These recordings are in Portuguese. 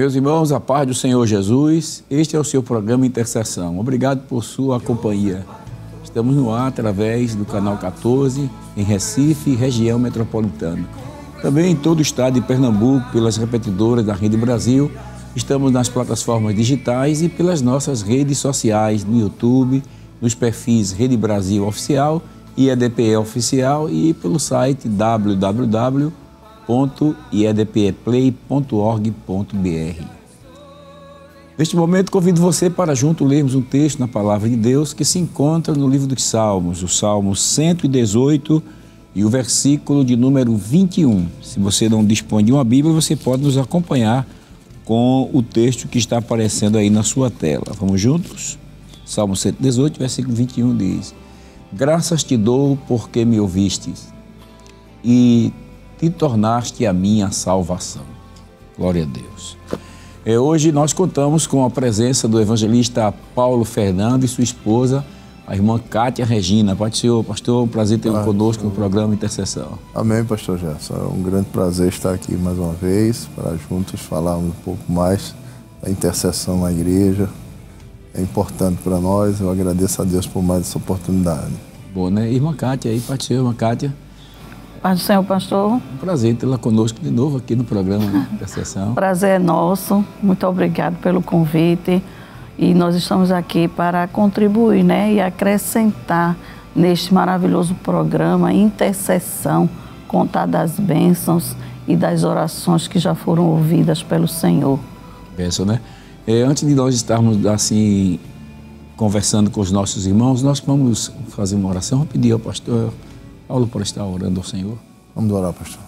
Meus irmãos, a paz do Senhor Jesus, este é o seu programa Intercessão. Obrigado por sua companhia. Estamos no ar através do canal 14, em Recife, região metropolitana. Também em todo o estado de Pernambuco, pelas repetidoras da Rede Brasil. Estamos nas plataformas digitais e pelas nossas redes sociais, no YouTube, nos perfis Rede Brasil Oficial e EDPE Oficial e pelo site www.iedpeplay.org.br. Neste momento, convido você para junto lermos um texto na Palavra de Deus que se encontra no livro dos Salmos, o Salmo 118 e o versículo de número 21. Se você não dispõe de uma Bíblia, você pode nos acompanhar com o texto que está aparecendo aí na sua tela. Vamos juntos? Salmo 118, versículo 21 diz: Graças te dou porque me ouvistes e te tornaste a minha salvação. Glória a Deus. Hoje nós contamos com a presença do evangelista Paulo Fernando e sua esposa, a irmã Cátia Regina. Pai do Senhor, pastor, um prazer tê-lo conosco no programa Intercessão. Amém, pastor Gerson. É um grande prazer estar aqui mais uma vez, para juntos falarmos um pouco mais da intercessão na igreja. É importante para nós, eu agradeço a Deus por mais essa oportunidade. Bom, né? Irmã Cátia aí, Pai do Senhor, irmã Cátia. Pai do Senhor, pastor. Um prazer tê-la conosco de novo aqui no programa Intercessão. Prazer é nosso, muito obrigado pelo convite. E nós estamos aqui para contribuir, né, e acrescentar neste maravilhoso programa Intercessão, contar das bênçãos e das orações que já foram ouvidas pelo Senhor. Bênção, né? Antes de nós estarmos assim conversando com os nossos irmãos, nós vamos fazer uma oração. Vamos pedir ao pastor Paulo para estar orando ao Senhor. Vamos orar, pastor.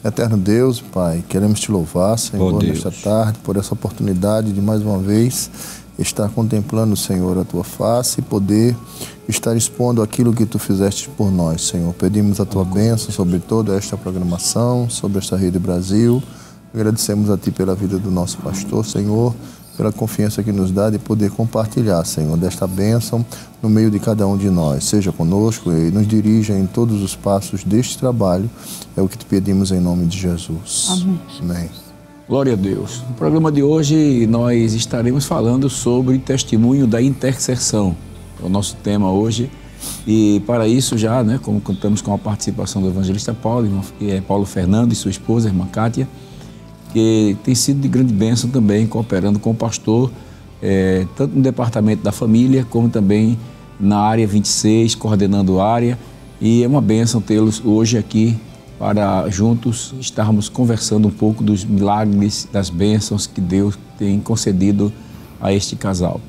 Eterno Deus, Pai, queremos te louvar, Senhor, nesta tarde, por essa oportunidade de mais uma vez estar contemplando, Senhor, a tua face e poder estar expondo aquilo que tu fizeste por nós, Senhor. Pedimos a tua bênção sobre toda esta programação, sobre esta Rede Brasil. Agradecemos a ti pela vida do nosso pastor, Senhor, pela confiança que nos dá de poder compartilhar, Senhor, desta bênção no meio de cada um de nós. Seja conosco e nos dirija em todos os passos deste trabalho. É o que te pedimos em nome de Jesus. Amém. Amém. Glória a Deus. No programa de hoje nós estaremos falando sobre testemunho da intercessão. É o nosso tema hoje. E para isso já, né, como contamos com a participação do evangelista Paulo, que é Paulo Fernando e sua esposa, a irmã Cátia, que tem sido de grande bênção também, cooperando com o pastor, tanto no departamento da família, como também na área 26, coordenando a área. E é uma bênção tê-los hoje aqui para juntos estarmos conversando um pouco dos milagres, das bênçãos que Deus tem concedido a este casal.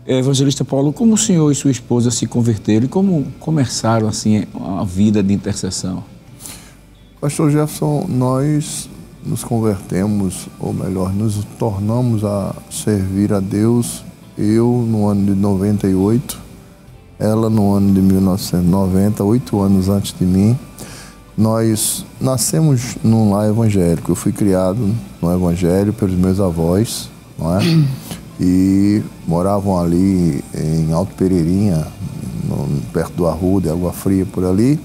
Evangelista Paulo, como o senhor e sua esposa se converteram e como começaram assim a vida de intercessão? Pastor Jefferson, nós nos convertemos, ou melhor, nos tornamos a servir a Deus, eu no ano de 98, ela no ano de 1990, 8 anos antes de mim. Nós nascemos num lar evangélico. Eu fui criado no evangelho pelos meus avós, não é? E moravam ali em Alto Pereirinha, perto do Arruda, Água Fria, por ali.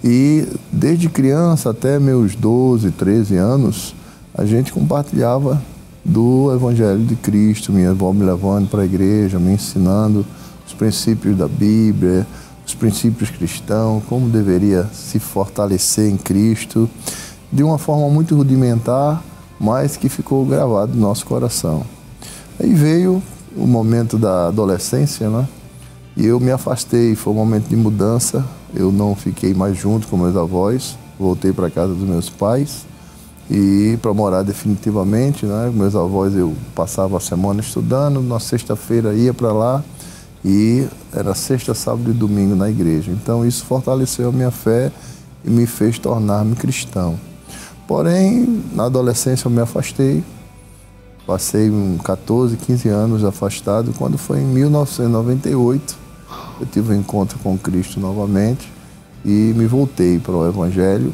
E desde criança até meus 12, 13 anos, a gente compartilhava do Evangelho de Cristo, minha avó me levando para a igreja, me ensinando os princípios da Bíblia, os princípios cristãos, como deveria se fortalecer em Cristo, de uma forma muito rudimentar, mas que ficou gravado no nosso coração. Aí veio o momento da adolescência, né? E eu me afastei, foi um momento de mudança, eu não fiquei mais junto com meus avós, voltei para a casa dos meus pais e para morar definitivamente, né? Meus avós, eu passava a semana estudando, na sexta-feira ia para lá e era sexta, sábado e domingo na igreja. Então isso fortaleceu a minha fé e me fez tornar-me cristão. Porém, na adolescência eu me afastei, passei 14, 15 anos afastado. Quando foi em 1998, eu tive um encontro com Cristo novamente e me voltei para o Evangelho.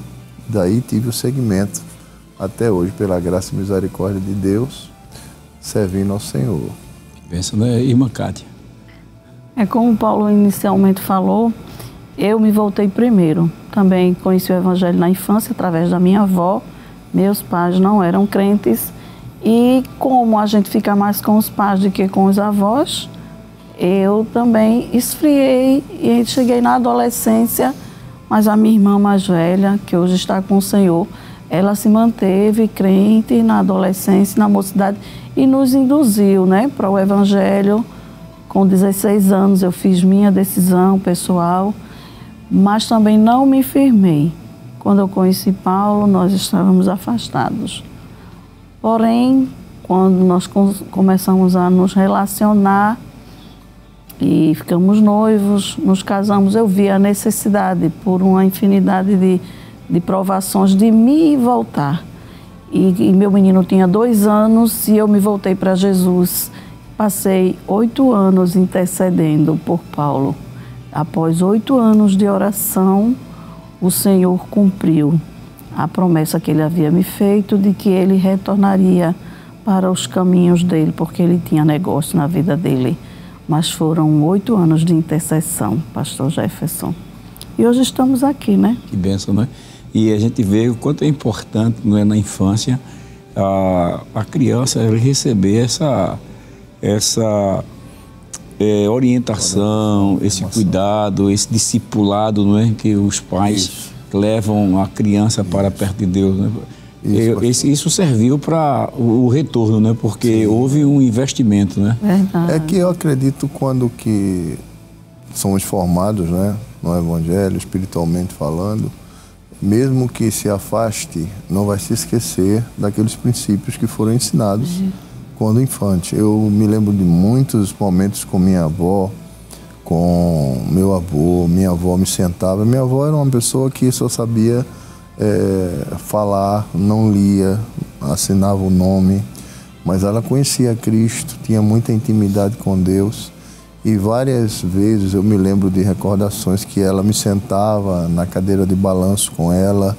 Daí tive o segmento até hoje, pela graça e misericórdia de Deus, servindo ao Senhor. Pensa, né, irmã Cátia? Como o Paulo inicialmente falou, eu me voltei primeiro. Também conheci o Evangelho na infância, através da minha avó, Meus pais não eram crentes e como a gente fica mais com os pais do que com os avós, eu também esfriei e cheguei na adolescência, mas a minha irmã mais velha, que hoje está com o Senhor, ela se manteve crente na adolescência, na mocidade e nos induziu, né, para o Evangelho. Com 16 anos eu fiz minha decisão pessoal, mas também não me firmei. Quando eu conheci Paulo, nós estávamos afastados. Porém, quando nós começamos a nos relacionar e ficamos noivos, nos casamos, eu vi a necessidade, por uma infinidade de provações, de me voltar. E meu menino tinha 2 anos e eu me voltei para Jesus. Passei 8 anos intercedendo por Paulo. Após 8 anos de oração, o Senhor cumpriu a promessa que Ele havia me feito de que Ele retornaria para os caminhos dele, porque Ele tinha negócio na vida dele. Mas foram 8 anos de intercessão, pastor Jefferson. E hoje estamos aqui, né? Que bênção, né? E a gente vê o quanto é importante, não é, na infância, a criança receber essa orientação, esse cuidado, esse discipulado, não é, que os pais levam a criança para perto de Deus, né? Isso serviu para o retorno, né? Porque houve um investimento, né? Verdade. É que eu acredito quando que somos formados, né, no Evangelho, espiritualmente falando, mesmo que se afaste, não vai se esquecer daqueles princípios que foram ensinados quando infante. Eu me lembro de muitos momentos com minha avó, com meu avô. Minha avó me sentava. Minha avó era uma pessoa que só sabia falar, não lia, assinava o nome, mas ela conhecia Cristo, tinha muita intimidade com Deus. E várias vezes eu me lembro de recordações que ela me sentava na cadeira de balanço com ela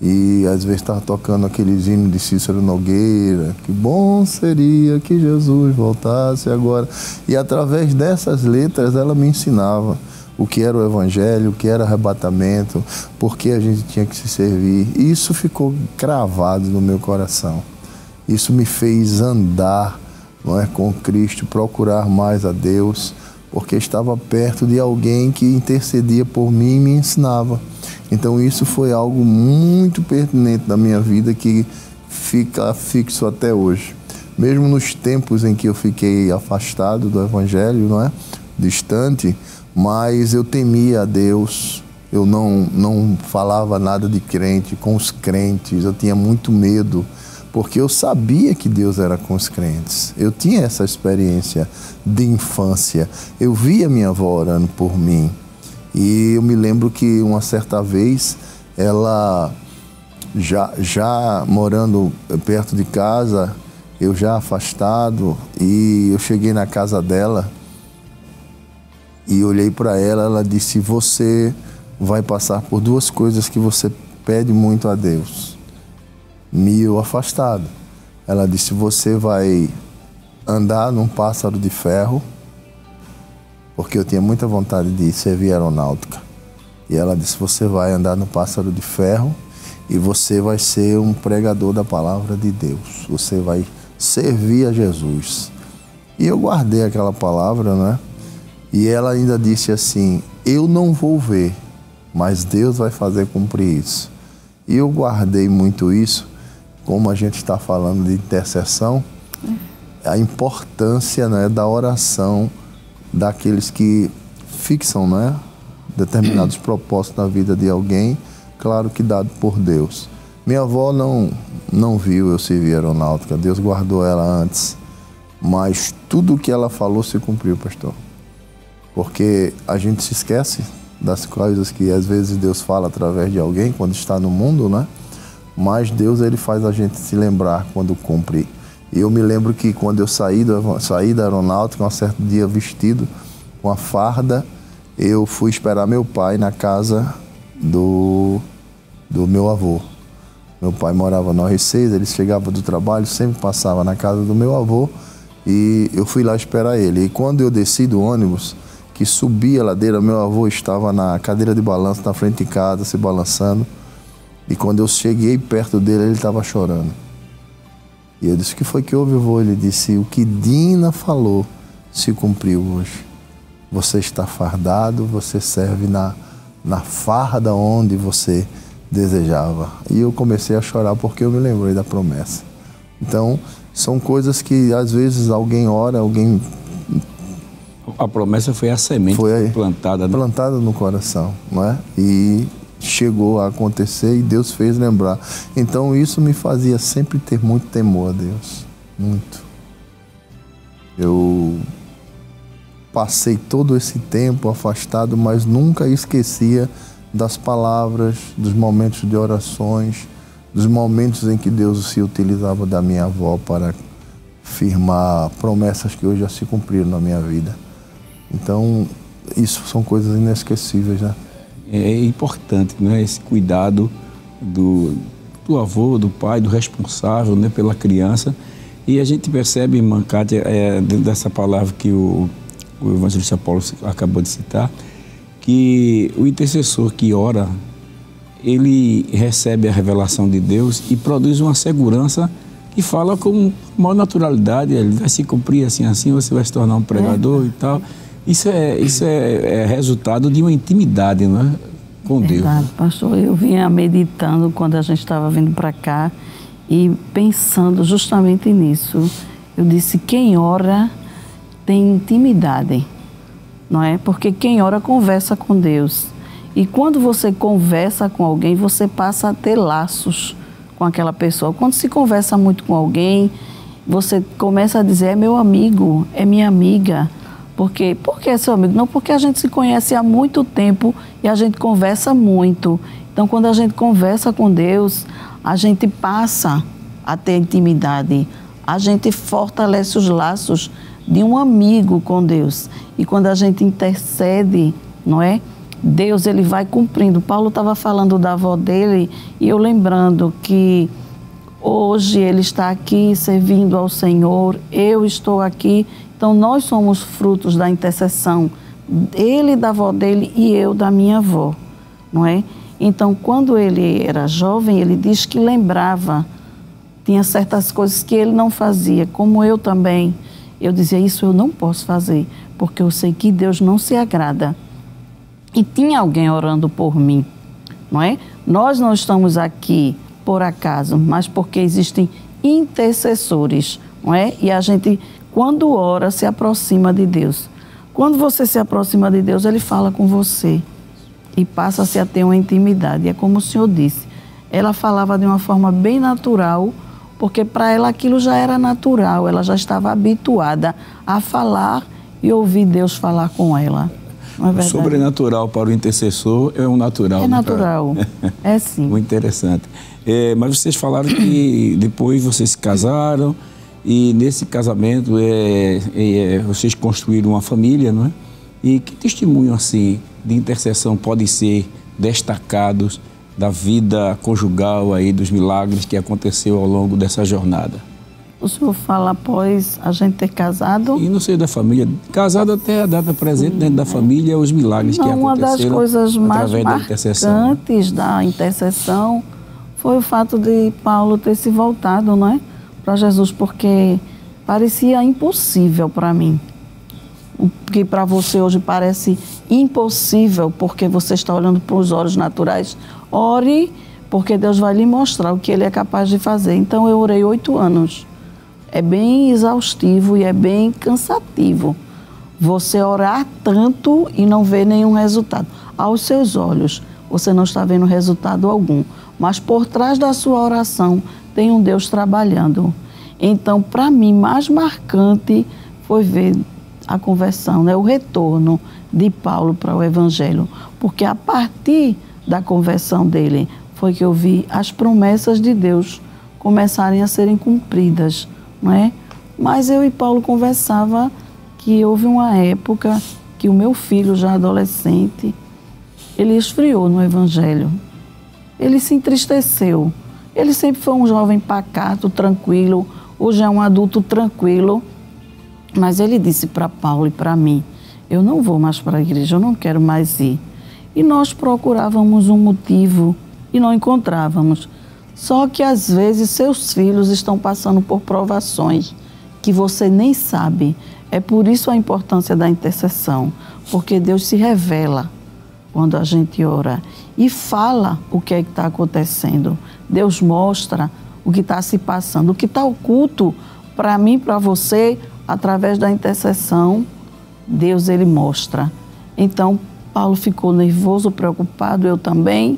e às vezes estava tocando aqueles hinos de Cícero Nogueira, que bom seria que Jesus voltasse agora. E através dessas letras ela me ensinava o que era o Evangelho, o que era arrebatamento, por que a gente tinha que se servir. E isso ficou cravado no meu coração. Isso me fez andar, não é, com Cristo, procurar mais a Deus, porque estava perto de alguém que intercedia por mim e me ensinava. Então isso foi algo muito pertinente da minha vida que fica fixo até hoje. Mesmo nos tempos em que eu fiquei afastado do Evangelho, não é, distante, mas eu temia a Deus, eu não falava nada de crente com os crentes, eu tinha muito medo, porque eu sabia que Deus era com os crentes. Eu tinha essa experiência de infância. Eu via minha avó orando por mim. E eu me lembro que uma certa vez, ela já morando perto de casa, eu já afastado, e eu cheguei na casa dela e olhei para ela, ela disse: você vai passar por 2 coisas que você pede muito a Deus. Meio afastado. Ela disse: você vai andar num pássaro de ferro, porque eu tinha muita vontade de servir aeronáutica. E ela disse: você vai andar no pássaro de ferro e você vai ser um pregador da palavra de Deus. Você vai servir a Jesus. E eu guardei aquela palavra, né? E ela ainda disse assim: eu não vou ver, mas Deus vai fazer cumprir isso. E eu guardei muito isso. Como a gente está falando de intercessão, a importância, né, da oração daqueles que fixam, né, determinados propósitos na vida de alguém, claro que dado por Deus. Minha avó não viu eu servir aeronáutica, Deus guardou ela antes, mas tudo o que ela falou se cumpriu, pastor. Porque a gente se esquece das coisas que às vezes Deus fala através de alguém quando está no mundo, né? Mas Deus, ele faz a gente se lembrar quando cumpre. E eu me lembro que quando eu saí da aeronáutica, um certo dia vestido com a farda, eu fui esperar meu pai na casa do meu avô. Meu pai morava no R6, ele chegava do trabalho, sempre passava na casa do meu avô e eu fui lá esperar ele. E quando eu desci do ônibus, que subi a ladeira, meu avô estava na cadeira de balanço na frente de casa, se balançando. E quando eu cheguei perto dele, ele estava chorando. E eu disse: o que foi que houve, vô? Ele disse: o que Dina falou se cumpriu hoje. Você está fardado, você serve na farda onde você desejava. E eu comecei a chorar porque eu me lembrei da promessa. Então, são coisas que às vezes alguém ora, alguém... A promessa foi a semente plantada, né? Plantada no coração, não é? E chegou a acontecer e Deus fez lembrar. Então isso me fazia sempre ter muito temor a Deus, muito. Eu passei todo esse tempo afastado, mas nunca esquecia das palavras, dos momentos de orações, dos momentos em que Deus se utilizava da minha avó para firmar promessas que hoje já se cumpriram na minha vida. Então, isso são coisas inesquecíveis, né? É importante, né, esse cuidado do avô, do pai, do responsável, né, pela criança. E a gente percebe, irmã Kátia, dentro dessa palavra que o evangelista Paulo acabou de citar, que o intercessor que ora, ele recebe a revelação de Deus e produz uma segurança que fala com maior naturalidade: ele vai se cumprir assim, assim, você vai se tornar um pregador e tal. Isso é resultado de uma intimidade, não é? Com Deus. Verdade, pastor. Eu vinha meditando quando a gente estava vindo para cá e pensando justamente nisso. Eu disse: quem ora tem intimidade, não é? Porque quem ora conversa com Deus. E quando você conversa com alguém, você passa a ter laços com aquela pessoa. Quando se conversa muito com alguém, você começa a dizer: é meu amigo, é minha amiga. Por que é seu amigo? Não, porque a gente se conhece há muito tempo e a gente conversa muito. Então, quando a gente conversa com Deus, a gente passa a ter intimidade. A gente fortalece os laços de um amigo com Deus. E quando a gente intercede, não é? Deus, ele vai cumprindo. Paulo estava falando da avó dele e eu lembrando que hoje ele está aqui servindo ao Senhor, eu estou aqui. Então, nós somos frutos da intercessão, ele da avó dele e eu da minha avó, não é? Então, quando ele era jovem, ele diz que lembrava, tinha certas coisas que ele não fazia, como eu também. Eu dizia: isso eu não posso fazer, porque eu sei que Deus não se agrada. E tinha alguém orando por mim, não é? Nós não estamos aqui por acaso, mas porque existem intercessores, não é? E a gente, quando ora, se aproxima de Deus. Quando você se aproxima de Deus, Ele fala com você e passa-se a ter uma intimidade. É como o Senhor disse, ela falava de uma forma bem natural, porque para ela aquilo já era natural, ela já estava habituada a falar e ouvir Deus falar com ela. Não é verdade? O sobrenatural para o intercessor é um natural. É natural, é sim. Muito interessante. Mas vocês falaram que depois vocês se casaram e nesse casamento vocês construíram uma família, não é? E que testemunho assim de intercessão pode ser destacados da vida conjugal aí, dos milagres que aconteceu ao longo dessa jornada? O senhor fala após a gente ter casado? E no seio da família, casado até a data presente, dentro da família, os milagres que aconteceram. Uma das coisas mais intercessão. marcantes da intercessão foi o fato de Paulo ter se voltado, não é, para Jesus, porque parecia impossível para mim. O que para você hoje parece impossível, porque você está olhando para os olhos naturais. Ore, porque Deus vai lhe mostrar o que Ele é capaz de fazer. Então eu orei 8 anos. É bem exaustivo e é bem cansativo você orar tanto e não ver nenhum resultado. Aos seus olhos, você não está vendo resultado algum, mas por trás da sua oração tem um Deus trabalhando. Então, para mim, mais marcante foi ver a conversão, né? O retorno de Paulo para o Evangelho, porque a partir da conversão dele foi que eu vi as promessas de Deus começarem a serem cumpridas, não é? Mas eu e Paulo conversava que houve uma época que o meu filho, já adolescente, ele esfriou no Evangelho. Ele se entristeceu. Ele sempre foi um jovem pacato, tranquilo, hoje é um adulto tranquilo, mas ele disse para Paulo e para mim: eu não vou mais para a igreja, eu não quero mais ir. E nós procurávamos um motivo e não encontrávamos. Só que às vezes seus filhos estão passando por provações que você nem sabe. É por isso a importância da intercessão, porque Deus se revela quando a gente ora e fala o que é que está acontecendo. Deus mostra o que está se passando, o que está oculto para mim, para você, através da intercessão, Deus ele mostra. Então, Paulo ficou nervoso, preocupado, eu também,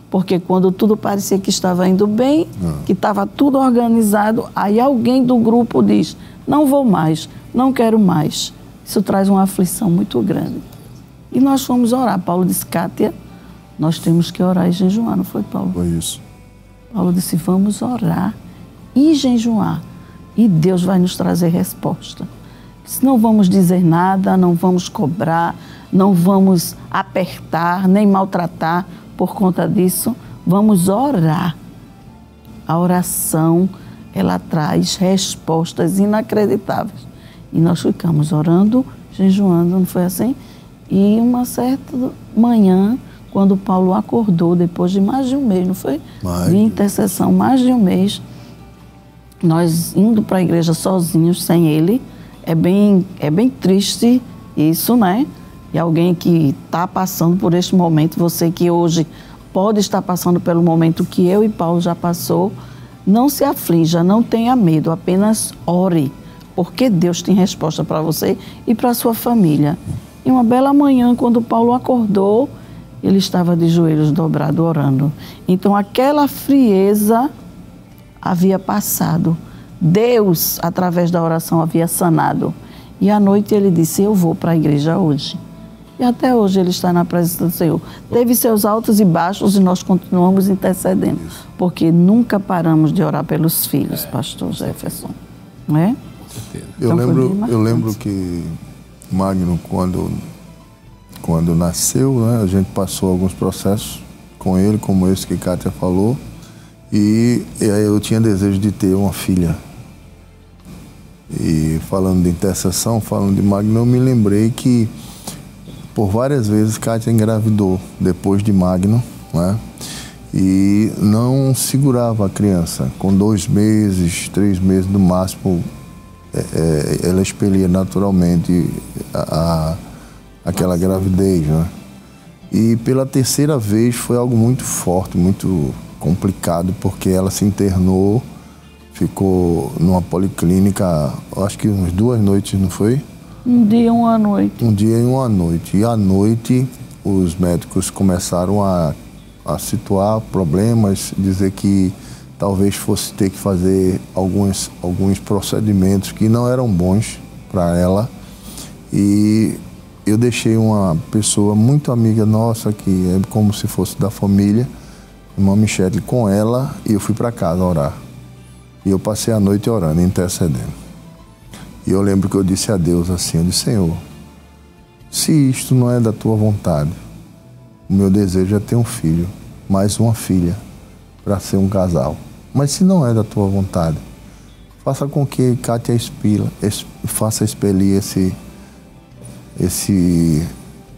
porque quando tudo parecia que estava indo bem, que estava tudo organizado, aí alguém do grupo diz, não vou mais, não quero mais. Isso traz uma aflição muito grande. E nós fomos orar. Paulo disse, Kátia, nós temos que orar e jejuar, não foi, Paulo? Foi isso. Paulo disse, vamos orar e jejuar. E Deus vai nos trazer resposta. Se não vamos dizer nada, não vamos cobrar, não vamos apertar, nem maltratar por conta disso. Vamos orar. A oração, ela traz respostas inacreditáveis. E nós ficamos orando, jejuando, não foi assim? E uma certa manhã, quando Paulo acordou, depois de mais de um mês, não foi? De intercessão, mais de um mês, nós indo para a igreja sozinhos, sem ele, é bem triste isso, né? E alguém que está passando por este momento, você que hoje pode estar passando pelo momento que eu e Paulo já passou, não se aflija, não tenha medo, apenas ore, porque Deus tem resposta para você e para a sua família. E uma bela manhã, quando Paulo acordou, ele estava de joelhos dobrados orando. Então aquela frieza havia passado. Deus, através da oração, havia sanado. E à noite ele disse, eu vou para a igreja hoje. E até hoje ele está na presença do Senhor. Teve seus altos e baixos e nós continuamos intercedendo. Porque nunca paramos de orar pelos filhos, pastor Jefferson. Não é? Eu lembro que Magno, quando nasceu, né, a gente passou alguns processos com ele, como esse que Kátia falou, e aí eu tinha desejo de ter uma filha. E falando de intercessão, falando de Magno, eu me lembrei que por várias vezes Kátia engravidou depois de Magno, né, e não segurava a criança. Com 2 meses, 3 meses no máximo, ela expelia naturalmente aquela gravidez, né? E pela 3ª vez foi algo muito forte, muito complicado, porque ela se internou, ficou numa policlínica, acho que umas 2 noites, não foi? Um dia e uma noite. Um dia e uma noite. E à noite os médicos começaram a situar problemas, dizer que talvez fosse ter que fazer alguns procedimentos que não eram bons para ela. E eu deixei uma pessoa muito amiga nossa, que é como se fosse da família, irmã Michele, com ela, e eu fui para casa orar. E eu passei a noite orando, intercedendo. E eu lembro que eu disse a Deus assim, eu disse, Senhor, se isto não é da tua vontade, o meu desejo é ter um filho, mais uma filha, para ser um casal. Mas se não é da tua vontade, faça com que Kátia faça expelir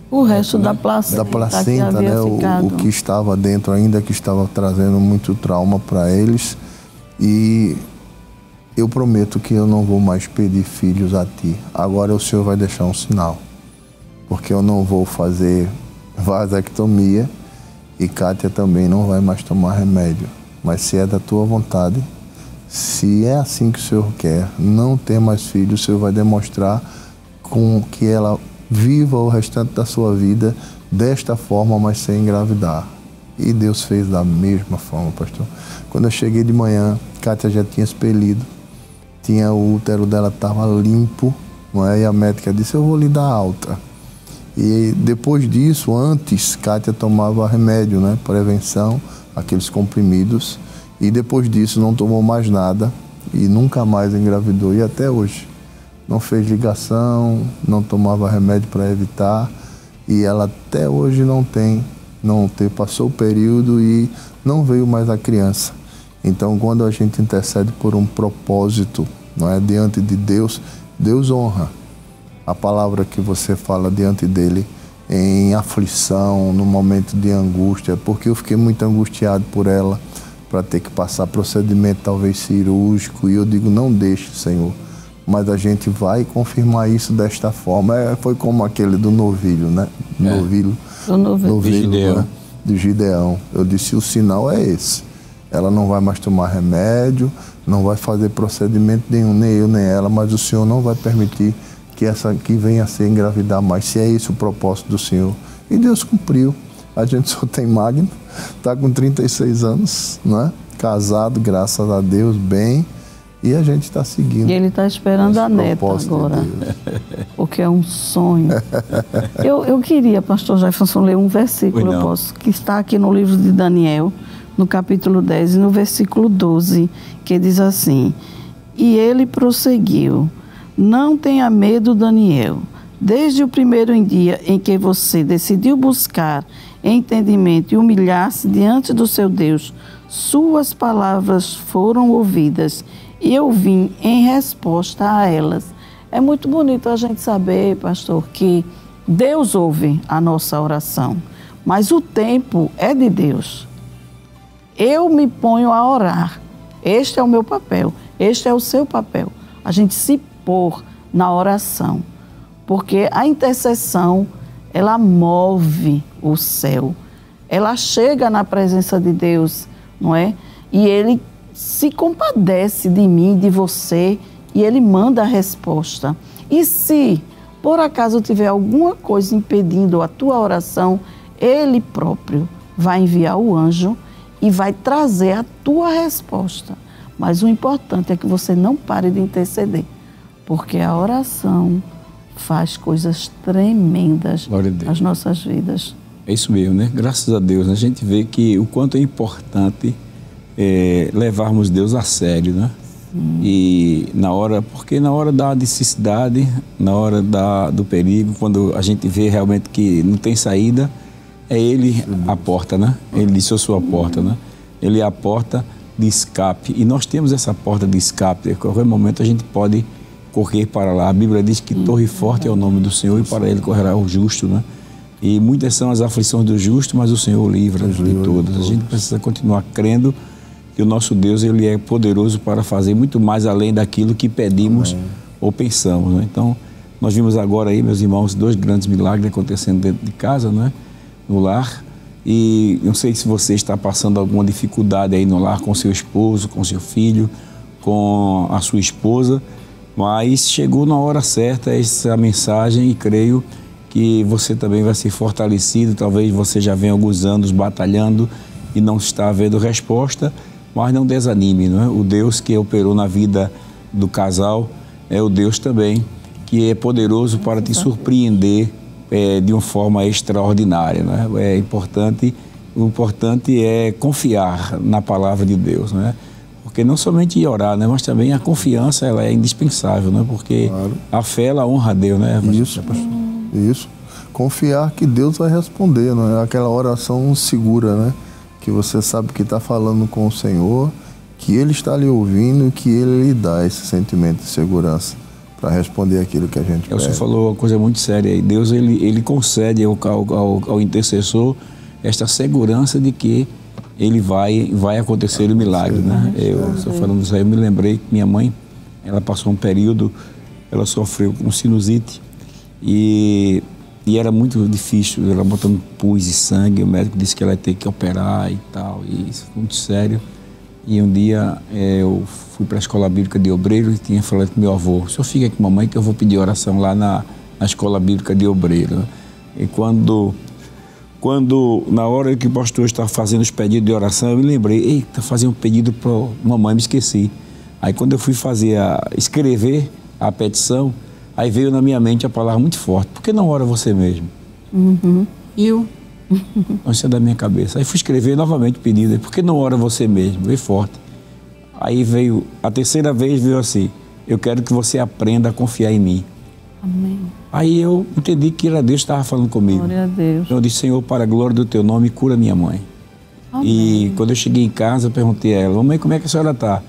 o resto da placenta, né? O que estava dentro ainda, que estava trazendo muito trauma para eles. E eu prometo que eu não vou mais pedir filhos a ti. Agora o Senhor vai deixar um sinal, porque eu não vou fazer vasectomia e Kátia também não vai mais tomar remédio. Mas se é da tua vontade, se é assim que o Senhor quer, não ter mais filhos, o Senhor vai demonstrar com que ela viva o restante da sua vida desta forma, mas sem engravidar. E Deus fez da mesma forma, pastor. Quando eu cheguei de manhã, Kátia já tinha expelido, o útero dela estava limpo, não é? E a médica disse, eu vou lhe dar alta. E depois disso, antes, Kátia tomava remédio, né? Prevenção, aqueles comprimidos, e depois disso não tomou mais nada e nunca mais engravidou, e até hoje não fez ligação, não tomava remédio para evitar, e ela até hoje passou o período e não veio mais a criança. Então, quando a gente intercede por um propósito, não é, diante de Deus, Deus honra a palavra que você fala diante dele em aflição, no momento de angústia, porque eu fiquei muito angustiado por ela, para ter que passar procedimento talvez cirúrgico, e eu digo, não deixe, Senhor, mas a gente vai confirmar isso desta forma. Foi como aquele do novilho, né? Novilho né? De Gideão. Eu disse, o sinal é esse. Ela não vai mais tomar remédio, não vai fazer procedimento nenhum, nem eu, nem ela, mas o Senhor não vai permitir que venha a ser engravidar mais, se é esse o propósito do Senhor. E Deus cumpriu. A gente só tem Magno, está com 36 anos, né? Casado, graças a Deus, bem, e a gente está seguindo. E ele está esperando a neta agora, porque é um sonho. Eu queria, pastor Jefferson, ler um versículo, que está aqui no livro de Daniel, no capítulo 10 e no versículo 12, que diz assim: e ele prosseguiu, não tenha medo, Daniel, desde o primeiro dia em que você decidiu buscar entendimento e humilhar-se diante do seu Deus, suas palavras foram ouvidas e eu vim em resposta a elas. É muito bonito a gente saber, pastor, que Deus ouve a nossa oração, mas o tempo é de Deus. Eu me ponho a orar. Este é o meu papel, este é o seu papel. A gente se pôr na oração, porque a intercessão, ela move o céu. Ela chega na presença de Deus, não é? E Ele se compadece de mim, de você, e Ele manda a resposta. E se, por acaso, tiver alguma coisa impedindo a tua oração, Ele próprio vai enviar o anjo e vai trazer a tua resposta. Mas o importante é que você não pare de interceder, porque a oração faz coisas tremendas nas nossas vidas. É isso mesmo, né? Graças a Deus, a gente vê que o quanto é importante levarmos Deus a sério, né? E porque na hora da necessidade, na hora do perigo, quando a gente vê realmente que não tem saída, é Ele a porta, né? Ele disse, eu sou a porta, né? Ele é a porta de escape. E nós temos essa porta de escape. A qualquer momento a gente pode correr para lá. A Bíblia diz que torre forte é o nome do Senhor e para Ele correrá o justo, né? E muitas são as aflições do justo, mas o Senhor livra de todas. A gente precisa continuar crendo que o nosso Deus, Ele é poderoso para fazer muito mais além daquilo que pedimos ou pensamos, né? Então, nós vimos agora aí, meus irmãos, 2 grandes milagres acontecendo dentro de casa, né? No lar. E não sei se você está passando alguma dificuldade aí no lar com seu esposo, com seu filho, com a sua esposa, mas chegou na hora certa essa mensagem e creio que você também vai ser fortalecido. Talvez você já venha alguns anos batalhando e não está havendo resposta, mas não desanime, não é? O Deus que operou na vida do casal é o Deus também que é poderoso para te surpreender de uma forma extraordinária, né? O importante é confiar na palavra de Deus, né? Porque não somente orar, né? Mas também a confiança, ela é indispensável, né? Porque a fé, ela honra a Deus, né? Isso. Confiar que Deus vai responder, não é? Aquela oração segura, né? Que você sabe que está falando com o Senhor, que Ele está lhe ouvindo e que Ele lhe dá esse sentimento de segurança para responder aquilo que a gente pede. O senhor falou uma coisa muito séria aí. Deus, ele concede ao intercessor esta segurança de que ele vai acontecer o milagre, né? Eu estou falando isso aí, eu me lembrei que minha mãe, ela passou um período, ela sofreu com sinusite e era muito difícil, ela botando pus e sangue, o médico disse que ela ia ter que operar e tal, e isso foi muito sério. E um dia eu fui para a escola bíblica de Obreiro e tinha falado com meu avô, o senhor fica aqui com a mamãe que eu vou pedir oração lá na escola bíblica de Obreiro. E quando na hora que o pastor estava fazendo os pedidos de oração, eu me lembrei, eita, fazer um pedido para a mamãe, me esqueci. Aí quando eu fui escrever a petição, aí veio na minha mente a palavra muito forte, por que não ora você mesmo? E eu... Isso é da minha cabeça. Aí fui escrever novamente o pedido. Por que não ora você mesmo? Veio forte. Aí veio, a terceira vez veio assim, eu quero que você aprenda a confiar em mim. Amém. Aí eu entendi que era Deus que estava falando comigo. Glória a Deus. Eu disse, Senhor, para a glória do teu nome, cura minha mãe. Amém. E quando eu cheguei em casa, eu perguntei a ela, mamãe, como é que a senhora está?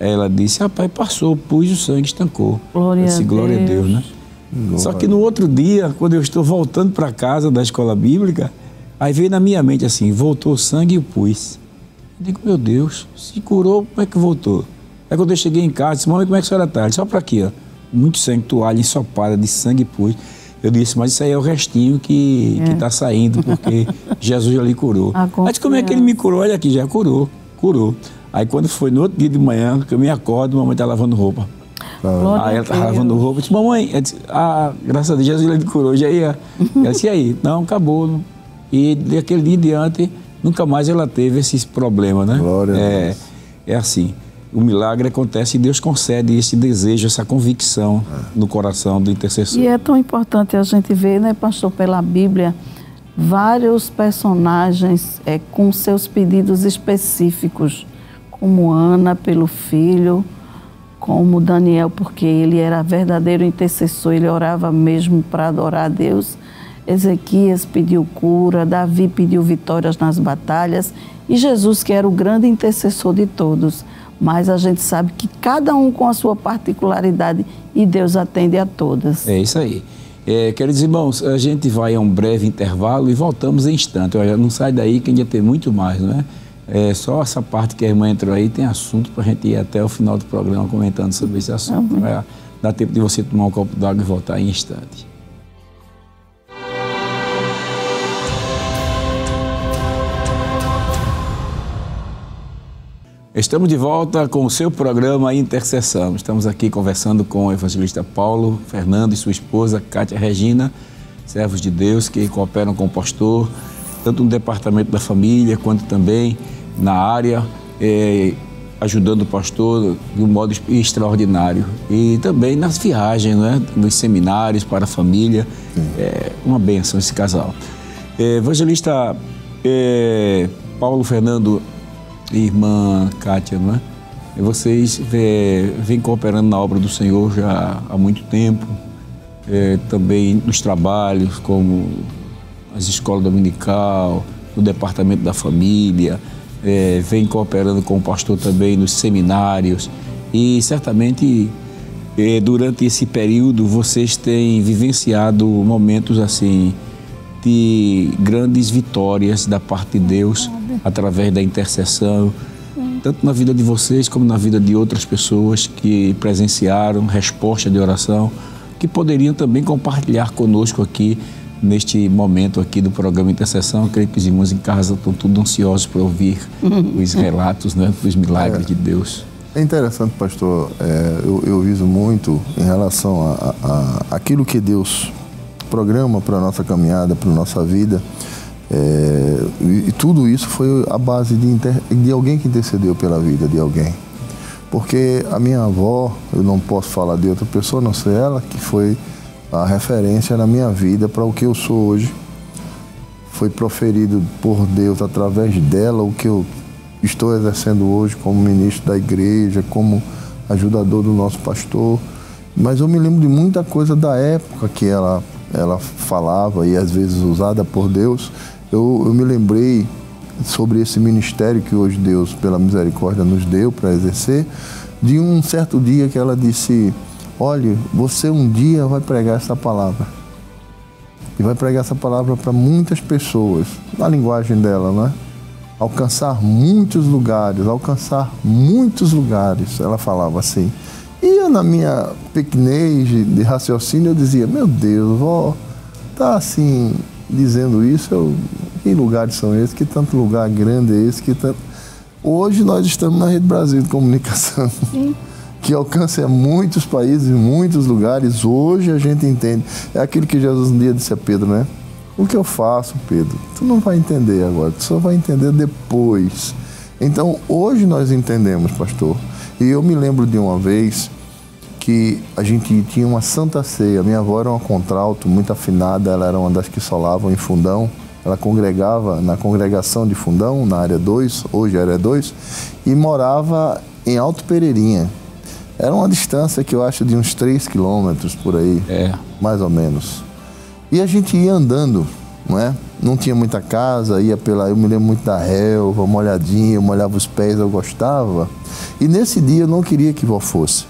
Ela disse, rapaz, passou, pus o sangue, estancou. Glória a Deus. Glória a Deus, né? Só que no outro dia, quando eu estou voltando para casa da escola bíblica, aí veio na minha mente assim, voltou o sangue e o pus. Eu digo, meu Deus, se curou, como é que voltou? Aí quando eu cheguei em casa, disse, mamãe, como é que a senhora está? Só para aqui, ó, muito sangue, toalha ensopada de sangue e pus. Eu disse, mas isso aí é o restinho que está saindo, porque Jesus já lhe curou. Aí disse, como é que ele me curou? Olha aqui, já curou. Aí quando foi no outro dia de manhã, que eu me acordo, mamãe está lavando roupa. Aí ela estava lavando roupa, eu disse, mamãe, eu disse, graças a Deus, Jesus lhe curou, já ia. Ela disse, e aí? Não, acabou. E daquele dia em diante, nunca mais ela teve esses problemas, né? Glória a Deus. É assim. O milagre acontece e Deus concede esse desejo, essa convicção no coração do intercessor. E é tão importante a gente ver, né, pastor, pela Bíblia, vários personagens com seus pedidos específicos, como Ana pelo filho, como Daniel, porque ele era verdadeiro intercessor, ele orava mesmo para adorar a Deus. Ezequias pediu cura, Davi pediu vitórias nas batalhas e Jesus, que era o grande intercessor de todos. Mas a gente sabe que cada um com a sua particularidade e Deus atende a todas. É isso aí. Queridos irmãos, a gente vai a um breve intervalo e voltamos em instante. Olha, não sai daí que ainda tem muito mais, não é? Só essa parte que a irmã entrou aí tem assunto para a gente ir até o final do programa comentando sobre esse assunto. Dá tempo de você tomar um copo d'água e voltar em instante. Estamos de volta com o seu programa Intercessão. Estamos aqui conversando com o evangelista Paulo Fernando e sua esposa Cátia Regina, servos de Deus que cooperam com o pastor, tanto no departamento da família quanto também na área, ajudando o pastor de um modo extraordinário. E também nas viagens, né? Nos seminários para a família. É uma bênção esse casal. Evangelista Paulo Fernando e irmã Cátia, não é? Vocês vêm cooperando na obra do Senhor já há muito tempo, também nos trabalhos, como as escolas dominical, no departamento da família, vem cooperando com o pastor também nos seminários e certamente durante esse período vocês têm vivenciado momentos assim de grandes vitórias da parte de Deus através da intercessão, tanto na vida de vocês como na vida de outras pessoas que presenciaram resposta de oração, que poderiam também compartilhar conosco aqui neste momento aqui do programa Intercessão. Eu creio que os irmãos em casa estão tudo ansiosos para ouvir os relatos, né, dos milagres de Deus. É interessante, pastor, eu viso muito em relação a aquilo que Deus programa para a nossa caminhada, para a nossa vida, e tudo isso foi a base de alguém que intercedeu pela vida de alguém. Porque a minha avó, eu não posso falar de outra pessoa, a não ser ela, que foi a referência na minha vida para o que eu sou hoje. Foi proferido por Deus através dela o que eu estou exercendo hoje como ministro da igreja, como ajudador do nosso pastor. Mas eu me lembro de muita coisa da época que ela falava e às vezes usada por Deus. Eu me lembrei sobre esse ministério que hoje Deus, pela misericórdia, nos deu para exercer, de um certo dia que ela disse: olha, você um dia vai pregar essa palavra. E vai pregar essa palavra para muitas pessoas, na linguagem dela, né? Alcançar muitos lugares, ela falava assim. E eu, na minha pequenez de raciocínio, eu dizia: meu Deus, vó, tá assim, dizendo isso, que lugares são esses? Que tanto lugar grande é esse? Hoje nós estamos na Rede Brasil de Comunicação, que alcança muitos países, muitos lugares. Hoje a gente entende. É aquilo que Jesus um dia disse a Pedro, né? O que eu faço, Pedro? Tu não vai entender agora, tu só vai entender depois. Então, hoje nós entendemos, pastor. E eu me lembro de uma vez que a gente tinha uma Santa Ceia. Minha avó era uma contralto, muito afinada, ela era uma das que solavam em Fundão. Ela congregava na congregação de Fundão, na área 2, hoje área 2, e morava em Alto Pereirinha. Era uma distância que eu acho de uns 3 quilômetros por aí, mais ou menos. E a gente ia andando, não é? Não tinha muita casa, ia eu me lembro muito da relva, molhadinha, eu molhava os pés, eu gostava. E nesse dia eu não queria que vó fosse.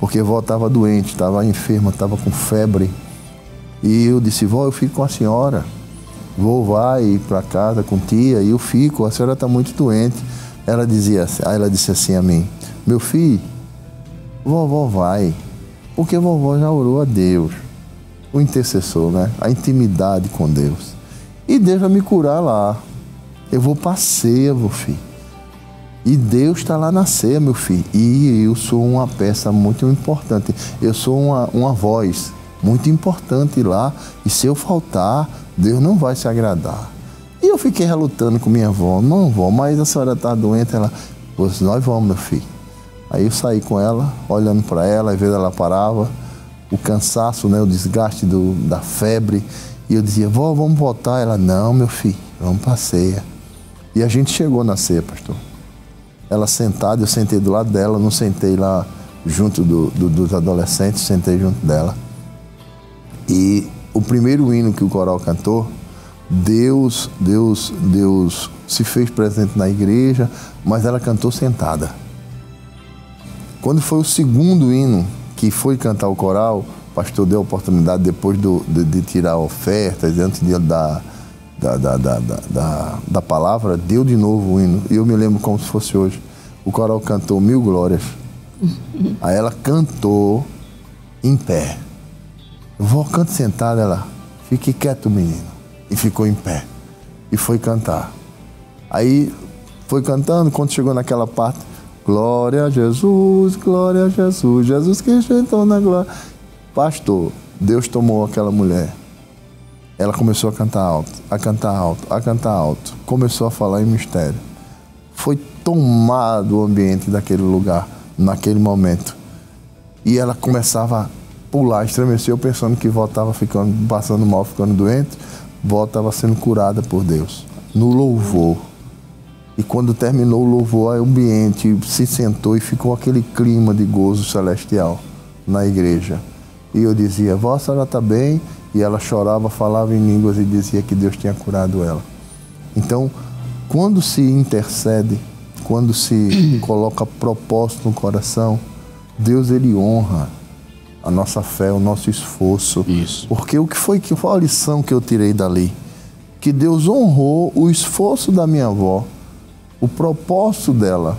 porque vó estava doente, estava enferma, estava com febre. E eu disse, vó, eu fico com a senhora. Vou, vai para casa com tia, e eu fico, a senhora está muito doente. Ela disse assim a mim, meu filho, vovó vai, porque vovó já orou a Deus, o intercessor, né? A intimidade com Deus. E Deus vai me curar lá. Eu vou para a ceia, meu filho. E Deus está lá na ceia, meu filho. E eu sou uma peça muito importante. Eu sou uma voz muito importante lá. E se eu faltar, Deus não vai se agradar. E eu fiquei relutando com minha avó. Não, vó, mas a senhora está doente. Ela, pois nós vamos, meu filho. Aí eu saí com ela, olhando para ela, às vezes ela parava. O cansaço, né, o desgaste da febre. E eu dizia, vó, vamos voltar. Ela, não, meu filho, vamos para a ceia. E a gente chegou na ceia, pastor. Ela sentada, eu sentei do lado dela, não sentei lá junto dos adolescentes, sentei junto dela. E o primeiro hino que o coral cantou, Deus se fez presente na igreja, mas ela cantou sentada. Quando foi o segundo hino que foi cantar o coral, o pastor deu a oportunidade, depois de tirar ofertas, antes de dar da palavra, deu de novo o hino. E eu me lembro como se fosse hoje. O coral cantou Mil Glórias. Aí ela cantou em pé. Vó, cante sentada. Ela, fique quieto, menino. E ficou em pé. E foi cantar. Aí foi cantando, quando chegou naquela parte, glória a Jesus, Jesus Cristo entrou na glória. Pastor, Deus tomou aquela mulher. Ela começou a cantar alto, a cantar alto, a cantar alto. Começou a falar em mistério. Foi tomado o ambiente daquele lugar, naquele momento. E ela começava a pular, estremeceu, pensando que vó estava passando mal, ficando doente. Vó estava sendo curada por Deus, no louvor. E quando terminou o louvor, o ambiente se sentou e ficou aquele clima de gozo celestial na igreja. E eu dizia, vó, a senhora está bem? E ela chorava, falava em línguas e dizia que Deus tinha curado ela. Então, quando se intercede, quando se coloca propósito no coração, Deus, ele honra a nossa fé, o nosso esforço. Isso. Porque o que foi a lição que eu tirei dali? Que Deus honrou o esforço da minha avó, o propósito dela,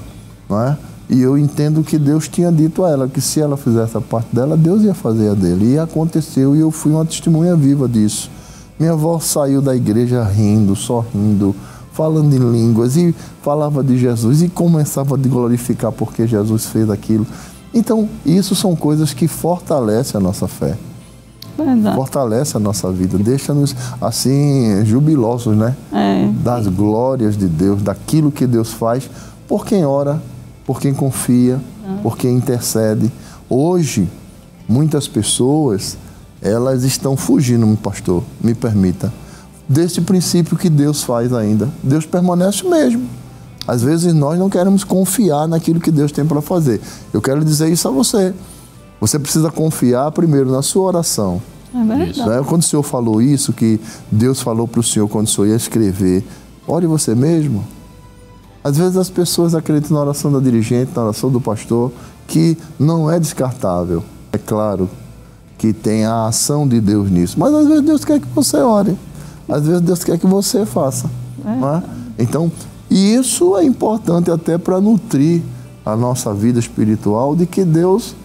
não é? E eu entendo que Deus tinha dito a ela que se ela fizesse a parte dela, Deus ia fazer a dele. E aconteceu, e eu fui uma testemunha viva disso. Minha avó saiu da igreja rindo, sorrindo, falando em línguas, e falava de Jesus, e começava a glorificar porque Jesus fez aquilo. Então, isso são coisas que fortalecem a nossa fé. Verdade. Fortalece a nossa vida, deixa-nos assim, jubilosos, né? Das glórias de Deus, daquilo que Deus faz, por quem ora, por quem confia, por quem intercede. Hoje, muitas pessoas, elas estão fugindo, pastor, me permita, desse princípio que Deus faz ainda. Deus permanece o mesmo. Às vezes nós não queremos confiar naquilo que Deus tem para fazer. Eu quero dizer isso a você. Você precisa confiar primeiro na sua oração. É verdade. Né? Quando o Senhor falou isso, que Deus falou para o Senhor quando o Senhor ia escrever, ore você mesmo. Às vezes as pessoas acreditam na oração da dirigente, na oração do pastor, que não é descartável. É claro que tem a ação de Deus nisso, mas às vezes Deus quer que você ore. Às vezes Deus quer que você faça. Não é? Então, e isso é importante até para nutrir a nossa vida espiritual, de que Deus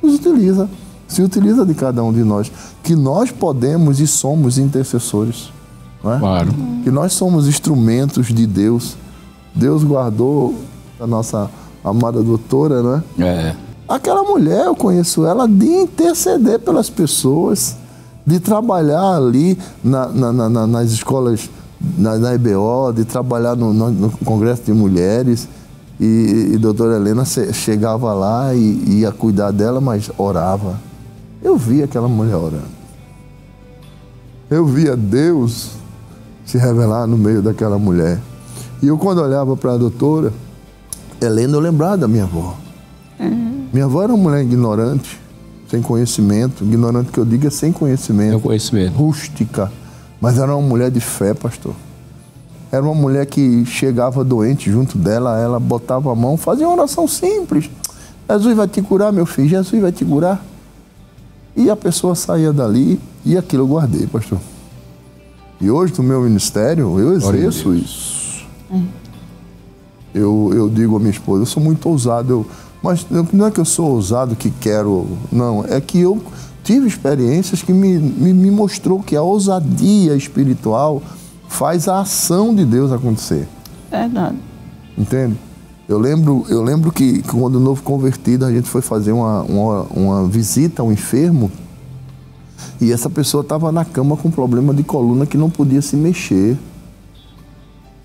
nos utiliza, se utiliza de cada um de nós, que nós podemos e somos intercessores, não é? Claro. Que nós somos instrumentos de Deus. Deus guardou a nossa amada doutora, né? É. Aquela mulher, eu conheço ela de interceder pelas pessoas, de trabalhar ali nas escolas, na EBO, de trabalhar no Congresso de Mulheres. E doutora Helena chegava lá e ia cuidar dela, mas orava. Eu via aquela mulher orando. Eu via Deus se revelar no meio daquela mulher. E eu, quando olhava para a doutora Helena, eu lembrava da minha avó. Minha avó era uma mulher ignorante, sem conhecimento. Ignorante que eu digo é sem conhecimento. É conhecimento. Rústica. Mas era uma mulher de fé, pastor. Era uma mulher que chegava doente junto dela, ela botava a mão, fazia uma oração simples. Jesus vai te curar, meu filho, Jesus vai te curar. E a pessoa saía dali e aquilo eu guardei, pastor. E hoje, no meu ministério, eu exerço isso. Eu digo à minha esposa, eu sou muito ousado, mas não é que eu sou ousado que quero, não, é que eu tive experiências que me mostrou que a ousadia espiritual faz a ação de Deus acontecer. Verdade. Entende? Eu lembro que quando novo convertido a gente foi fazer uma visita ao enfermo e essa pessoa estava na cama com problema de coluna que não podia se mexer.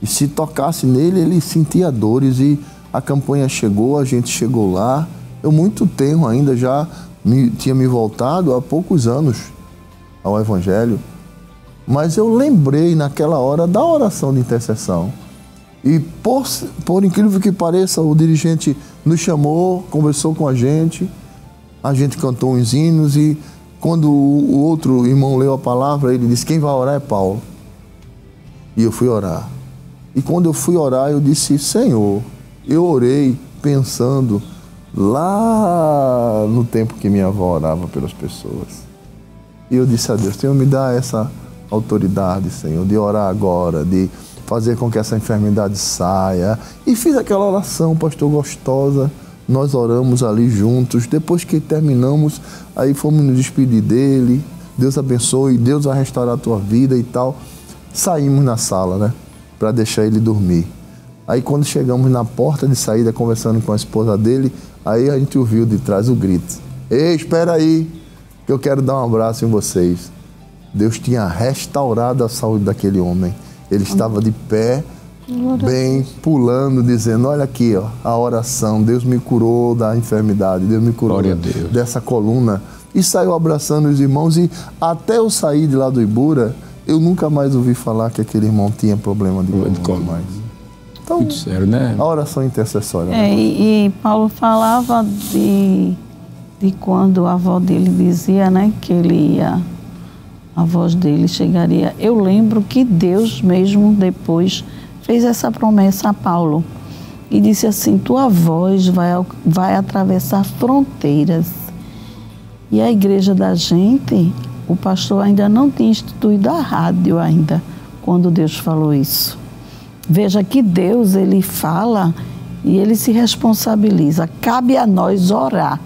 E se tocasse nele, ele sentia dores e a campanha chegou, a gente chegou lá. Eu muito tenro ainda, já tinha me voltado há poucos anos ao Evangelho. Mas eu lembrei naquela hora da oração de intercessão. E por incrível que pareça, o dirigente nos chamou, conversou com a gente cantou uns hinos e quando o outro irmão leu a palavra, ele disse, quem vai orar é Paulo. E eu fui orar. E quando eu fui orar, eu disse, Senhor, eu orei pensando lá no tempo que minha avó orava pelas pessoas. E eu disse a Deus, Senhor, me dá essa autoridade, Senhor, de orar agora, de fazer com que essa enfermidade saia. E fiz aquela oração, pastor, gostosa. Nós oramos ali juntos. Depois que terminamos, aí fomos nos despedir dele. Deus abençoe, Deus vai restaurar a tua vida e tal. Saímos na sala, né? Para deixar ele dormir. Aí quando chegamos na porta de saída, conversando com a esposa dele, aí a gente ouviu de trás o grito. Ei, espera aí, que eu quero dar um abraço em vocês. Deus tinha restaurado a saúde daquele homem. Ele estava de pé, bem, pulando, dizendo, olha aqui, ó, a oração, Deus me curou da enfermidade, Deus me curou dessa coluna. E saiu abraçando os irmãos e até eu sair de lá do Ibura, eu nunca mais ouvi falar que aquele irmão tinha problema de coluna mais. Então, muito sério, né? A oração intercessória. E Paulo falava de quando a avó dele dizia, né, que ele ia... a voz dele chegaria. Eu lembro que Deus mesmo depois fez essa promessa a Paulo e disse assim, tua voz vai atravessar fronteiras. E a igreja da gente, o pastor ainda não tinha instituído a rádio ainda, quando Deus falou isso. Veja que Deus, ele fala e ele se responsabiliza. Cabe a nós orar,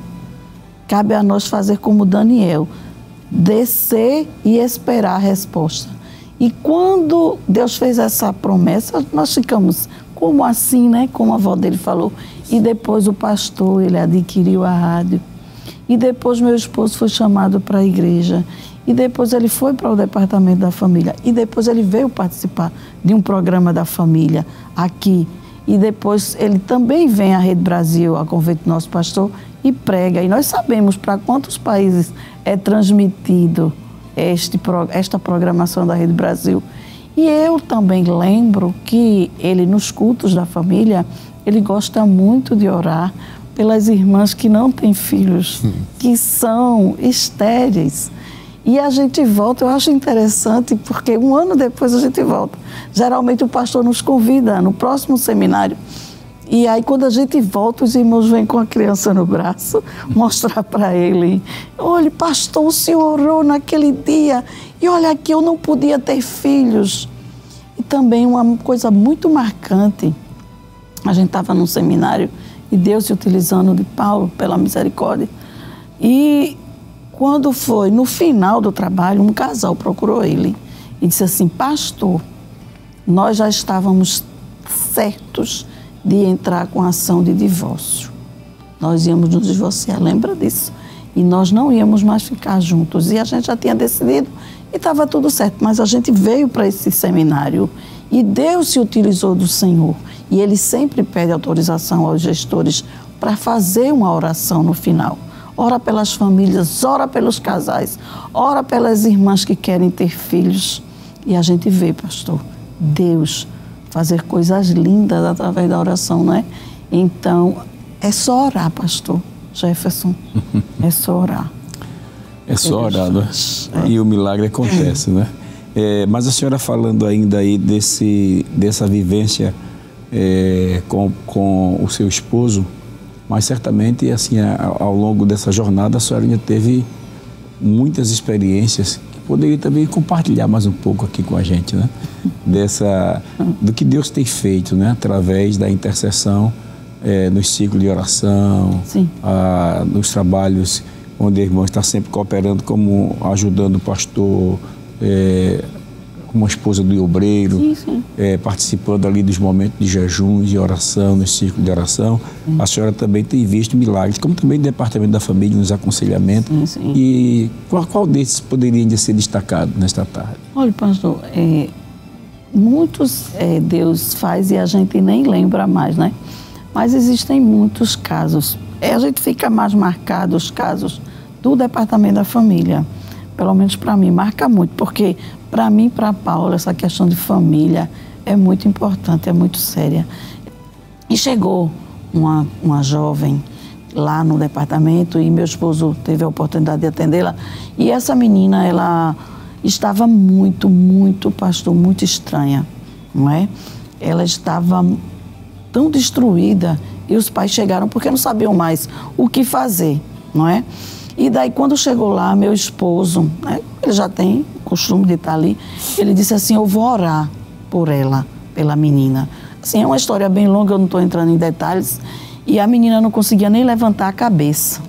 cabe a nós fazer como Daniel, descer e esperar a resposta. E quando Deus fez essa promessa, nós ficamos, como assim, né? Como a avó dele falou. E depois o pastor, ele adquiriu a rádio. E depois meu esposo foi chamado para a igreja. E depois ele foi para o departamento da família. E depois ele veio participar de um programa da família aqui. E depois ele também vem à Rede Brasil, a convite do nosso pastor, e prega. E nós sabemos para quantos países é transmitido esta programação da Rede Brasil. E eu também lembro que ele, nos cultos da família, ele gosta muito de orar pelas irmãs que não têm filhos, que são estéreis. E a gente volta, eu acho interessante, porque um ano depois a gente volta. Geralmente o pastor nos convida no próximo seminário. E aí quando a gente volta, os irmãos vêm com a criança no braço, mostrar para ele. Olha, pastor, o senhor orou naquele dia, e olha aqui, eu não podia ter filhos. E também uma coisa muito marcante, a gente estava num seminário, e Deus se utilizando de Paulo, pela misericórdia. E quando foi no final do trabalho, um casal procurou ele e disse assim, pastor, nós já estávamos certos de entrar com ação de divórcio. Nós íamos nos divorciar, lembra disso? E nós não íamos mais ficar juntos. E a gente já tinha decidido e estava tudo certo. Mas a gente veio para esse seminário e Deus se utilizou do Senhor. E Ele sempre pede autorização aos gestores para fazer uma oração no final. Ora pelas famílias, ora pelos casais, ora pelas irmãs que querem ter filhos. E a gente vê, pastor, Deus fazer coisas lindas através da oração, não é? Então, é só orar, pastor Jefferson. É só orar. É só orar, né? E o milagre acontece, né? Mas a senhora falando ainda aí dessa vivência com o seu esposo, mas certamente, assim, ao longo dessa jornada, a senhora ainda teve muitas experiências que poderia também compartilhar mais um pouco aqui com a gente, né? Do que Deus tem feito, né? Através da intercessão, nos ciclos de oração, nos trabalhos onde a irmã está sempre cooperando, como ajudando o pastor, como a esposa do obreiro, participando ali dos momentos de jejum, de oração, nos círculos de oração. A senhora também tem visto milagres, como também no Departamento da Família, nos aconselhamentos. E qual desses poderia ser destacado nesta tarde? Olha, pastor, muitos Deus faz e a gente nem lembra mais, né? Mas existem muitos casos. A gente fica mais marcado os casos do Departamento da Família. Pelo menos para mim, marca muito, porque para mim e para a Paula, essa questão de família é muito importante, é muito séria. E chegou uma jovem lá no departamento e meu esposo teve a oportunidade de atendê-la. E essa menina, ela estava muito, pastor, muito estranha, não é? Ela estava tão destruída e os pais chegaram porque não sabiam mais o que fazer, não é? E daí, quando chegou lá, meu esposo, né, ele já tem o costume de estar ali, ele disse assim, eu vou orar por ela, pela menina. Assim, é uma história bem longa, eu não estou entrando em detalhes, e a menina não conseguia nem levantar a cabeça.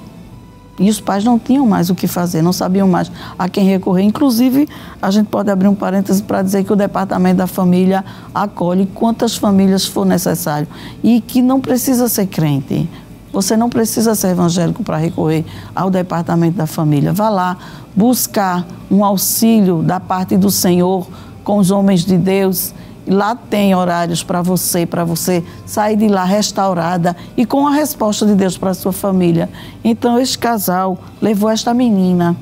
E os pais não tinham mais o que fazer, não sabiam mais a quem recorrer. Inclusive, a gente pode abrir um parêntese para dizer que o Departamento da Família acolhe quantas famílias for necessário e que não precisa ser crente. Você não precisa ser evangélico para recorrer ao Departamento da Família. Vá lá buscar um auxílio da parte do Senhor com os homens de Deus. Lá tem horários para você sair de lá restaurada e com a resposta de Deus para a sua família. Então, esse casal levou esta menina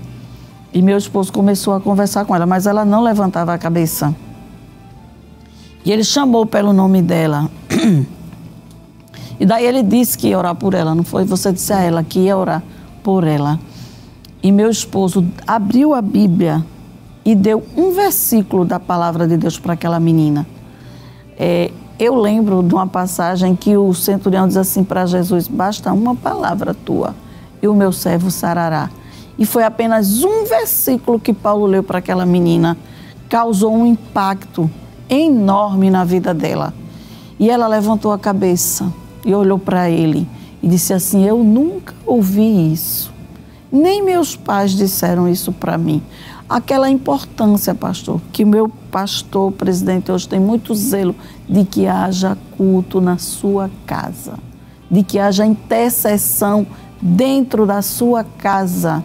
e meu esposo começou a conversar com ela, mas ela não levantava a cabeça. E ele chamou pelo nome dela. E daí ele disse que ia orar por ela, não foi? Você disse a ela que ia orar por ela. E meu esposo abriu a Bíblia e deu um versículo da palavra de Deus para aquela menina. Eu lembro de uma passagem que o centurião diz assim para Jesus, basta uma palavra tua e o meu servo sarará. E foi apenas um versículo que Paulo leu para aquela menina, causou um impacto enorme na vida dela. E ela levantou a cabeça e olhou para ele e disse assim, eu nunca ouvi isso, nem meus pais disseram isso para mim. Aquela importância, pastor, que o meu pastor, presidente, hoje tem muito zelo de que haja culto na sua casa, de que haja intercessão dentro da sua casa.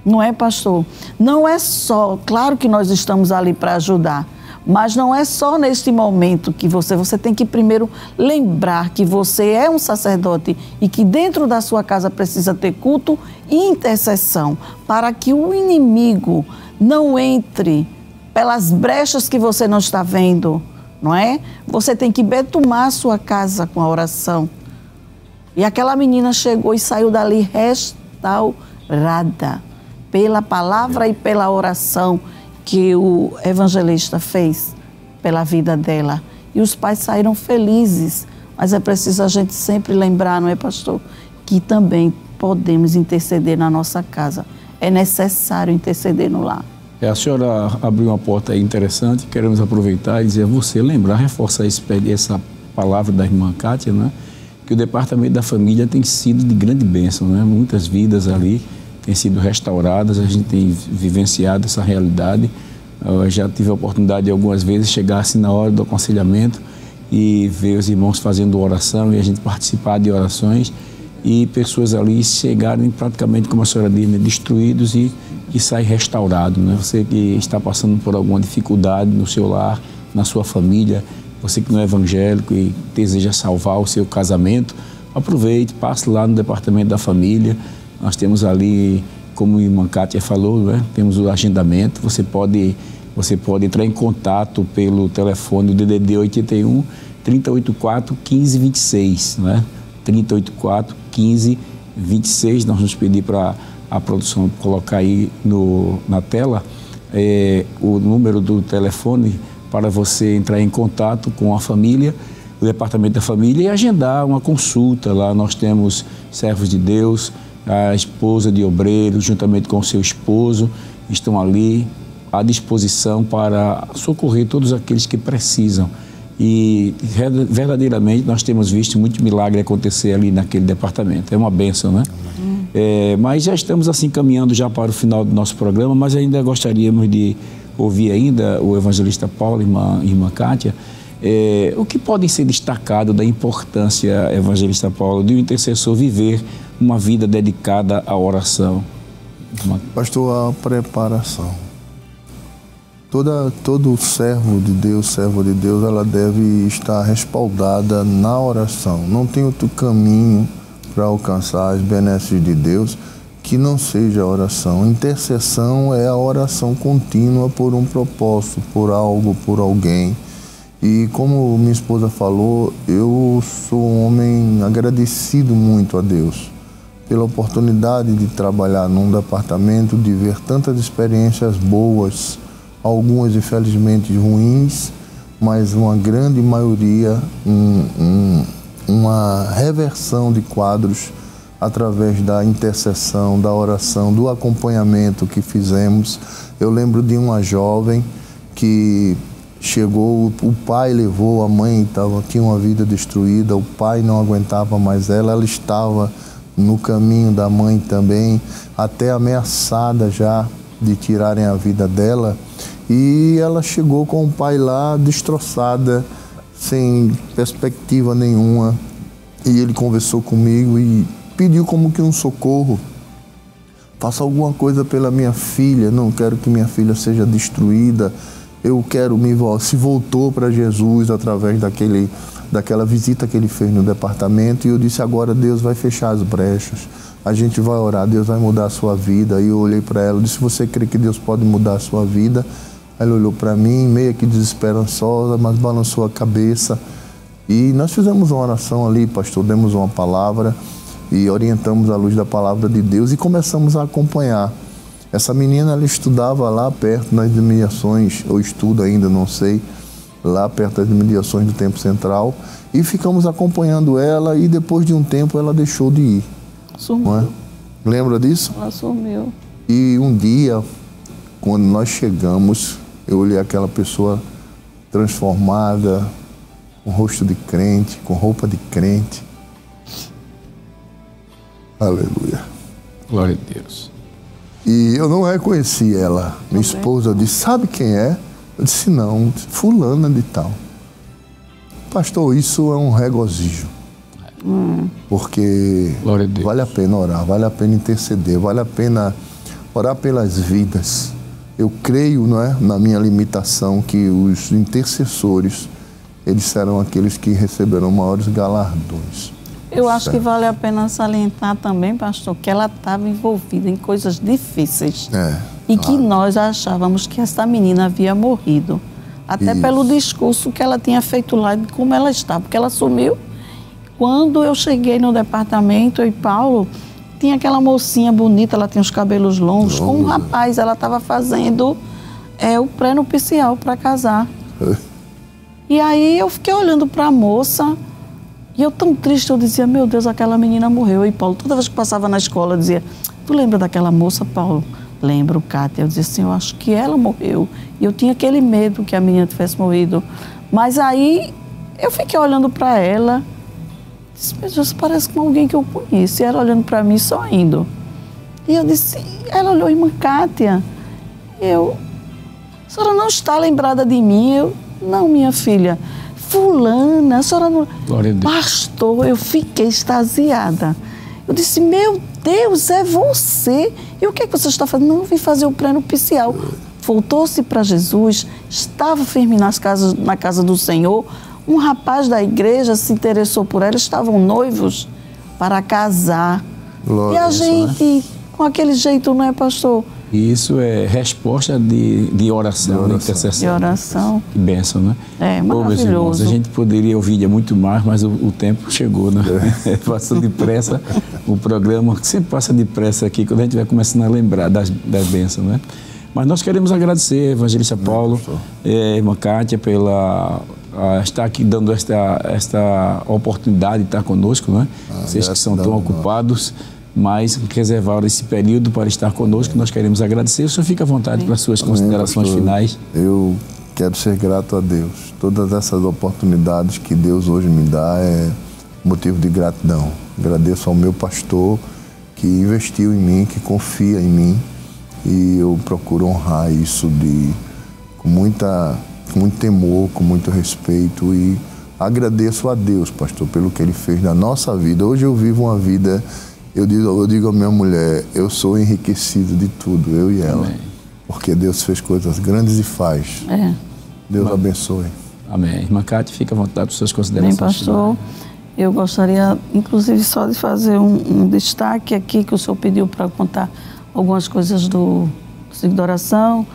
Não é, pastor? Não é só, claro que nós estamos ali para ajudar, mas não é só neste momento que você tem que primeiro lembrar que você é um sacerdote e que dentro da sua casa precisa ter culto e intercessão para que o inimigo não entre pelas brechas que você não está vendo, não é? Você tem que betumar a sua casa com a oração. E aquela menina chegou e saiu dali restaurada pela palavra e pela oração que o evangelista fez pela vida dela. E os pais saíram felizes, mas é preciso a gente sempre lembrar, não é, pastor? Que também podemos interceder na nossa casa. É necessário interceder no lar. A senhora abriu uma porta aí interessante, queremos aproveitar e dizer a você, lembrar, reforçar essa palavra da irmã Kátia, né? Que o Departamento da Família tem sido de grande bênção, né? Muitas vidas ali têm sido restauradas, a gente tem vivenciado essa realidade. Eu já tive a oportunidade de algumas vezes chegar assim na hora do aconselhamento e ver os irmãos fazendo oração e a gente participar de orações e pessoas ali chegarem praticamente, como a senhora diz, né, destruídos e sair restaurado, né? Você que está passando por alguma dificuldade no seu lar, na sua família, você que não é evangélico e deseja salvar o seu casamento, aproveite, passe lá no Departamento da Família. Nós temos ali, como a irmã Kátia falou, né? Temos o agendamento, você pode entrar em contato pelo telefone do DDD 81 3084 1526, né? 3084 1526, nós vamos pedir para a produção colocar aí na tela o número do telefone para você entrar em contato com a família o Departamento da Família e agendar uma consulta. Lá nós temos servos de Deus, a esposa de obreiro, juntamente com o seu esposo, estão ali à disposição para socorrer todos aqueles que precisam. E verdadeiramente nós temos visto muito milagre acontecer ali naquele departamento. É uma bênção, né? Mas já estamos assim caminhando já para o final do nosso programa, mas ainda gostaríamos de ouvir ainda o evangelista Paulo e irmã Kátia. O que pode ser destacado da importância, evangelista Paulo, de um intercessor viver uma vida dedicada à oração? Pastor, a preparação. Todo servo de Deus, ela deve estar respaldada na oração. Não tem outro caminho para alcançar as benesses de Deus que não seja a oração. Intercessão é a oração contínua por um propósito, por algo, por alguém. E como minha esposa falou, eu sou um homem agradecido muito a Deus pela oportunidade de trabalhar num departamento, de ver tantas experiências boas, algumas infelizmente ruins, mas uma grande maioria, uma reversão de quadros através da intercessão, da oração, do acompanhamento que fizemos. Eu lembro de uma jovem que chegou, o pai levou, a mãe tinha uma vida destruída, o pai não aguentava mais ela estava no caminho da mãe também, até ameaçada já de tirarem a vida dela, e ela chegou com o pai lá destroçada, sem perspectiva nenhuma, e ele conversou comigo e pediu como que um socorro. Faça alguma coisa pela minha filha, não quero que minha filha seja destruída, eu quero se voltou para Jesus através daquela visita que ele fez no departamento, e eu disse, agora Deus vai fechar as brechas, a gente vai orar, Deus vai mudar a sua vida. E eu olhei para ela, disse, você crê que Deus pode mudar a sua vida? Ela olhou para mim, meio que desesperançosa, mas balançou a cabeça. E nós fizemos uma oração ali, pastor, demos uma palavra e orientamos à luz da palavra de Deus e começamos a acompanhar. Essa menina, ela estudava lá perto nas imediações, ou estuda ainda, não sei, lá perto das imediações do Tempo Central, e ficamos acompanhando ela, e depois de um tempo ela deixou de ir. Sumiu. Não é? Lembra disso? Ela sumiu. E um dia, quando nós chegamos, eu olhei aquela pessoa transformada, com rosto de crente, com roupa de crente. Aleluia. Glória a Deus. E eu não reconheci ela. Minha esposa disse, sabe quem é? Eu disse, não, fulana de tal. Pastor, isso é um regozijo. Porque vale a pena orar, vale a pena interceder, vale a pena orar pelas vidas. Eu creio, não é, na minha limitação, que os intercessores, eles serão aqueles que receberão maiores galardões. Eu acho que vale a pena salientar também, pastor, que ela estava envolvida em coisas difíceis. E que nós achávamos que essa menina havia morrido. Até pelo discurso que ela tinha feito lá de como ela estava, porque ela sumiu. Quando eu cheguei no departamento, eu e Paulo, tinha aquela mocinha bonita, ela tinha os cabelos longos, com um rapaz, ela estava fazendo o pré-nupcial para casar. E aí eu fiquei olhando para a moça, e eu tão triste, eu dizia, meu Deus, aquela menina morreu. E Paulo, toda vez que passava na escola, eu dizia, tu lembra daquela moça, Paulo? Lembro, Kátia. Eu dizia assim, eu acho que ela morreu. E eu tinha aquele medo que a menina tivesse morrido. Mas aí eu fiquei olhando para ela, disse, meu Deus, parece com alguém que eu conheço. E ela olhando para mim, sorrindo. E eu disse, ela olhou, irmã Kátia, a senhora não está lembrada de mim? Eu, não, minha filha. Fulana, a senhora não... Glória a Deus. Pastor, eu fiquei extasiada. Eu disse, meu Deus, é você. E o que é que você está fazendo? Não, eu vim fazer o pré-nupcial. Voltou-se para Jesus, estava firme na casa do Senhor. Um rapaz da igreja se interessou por ela, estavam noivos para casar. Glória, e a gente, com aquele jeito, não é, pastor? Isso é resposta de oração, de intercessão. De oração. Que bênção, né? É, maravilhoso. Meus irmãos, a gente poderia ouvir muito mais, mas o tempo chegou, né? Passou depressa o programa, sempre passa depressa aqui, quando a gente vai começando a lembrar das bênçãos, né? Mas nós queremos agradecer, evangelista Paulo, irmã Kátia, pela estar aqui dando esta oportunidade de estar conosco, não é? Vocês que são tão ocupados, mas reservaram esse período para estar conosco, nós queremos agradecer. O senhor fica à vontade para as suas considerações finais. Eu quero ser grato a Deus. Todas essas oportunidades que Deus hoje me dá é motivo de gratidão. Agradeço ao meu pastor que investiu em mim, que confia em mim, e eu procuro honrar isso com muito temor, com muito respeito, e agradeço a Deus, pastor, pelo que Ele fez na nossa vida. Hoje eu vivo uma vida, eu digo à minha mulher, eu sou enriquecido de tudo, eu e ela. Amém. Porque Deus fez coisas grandes e faz. Deus abençoe. Amém. Irmã Cátia, fica à vontade para suas considerações. Bem, pastor, eu gostaria, inclusive, só de fazer um destaque aqui, que o senhor pediu para contar algumas coisas do ciclo de oração,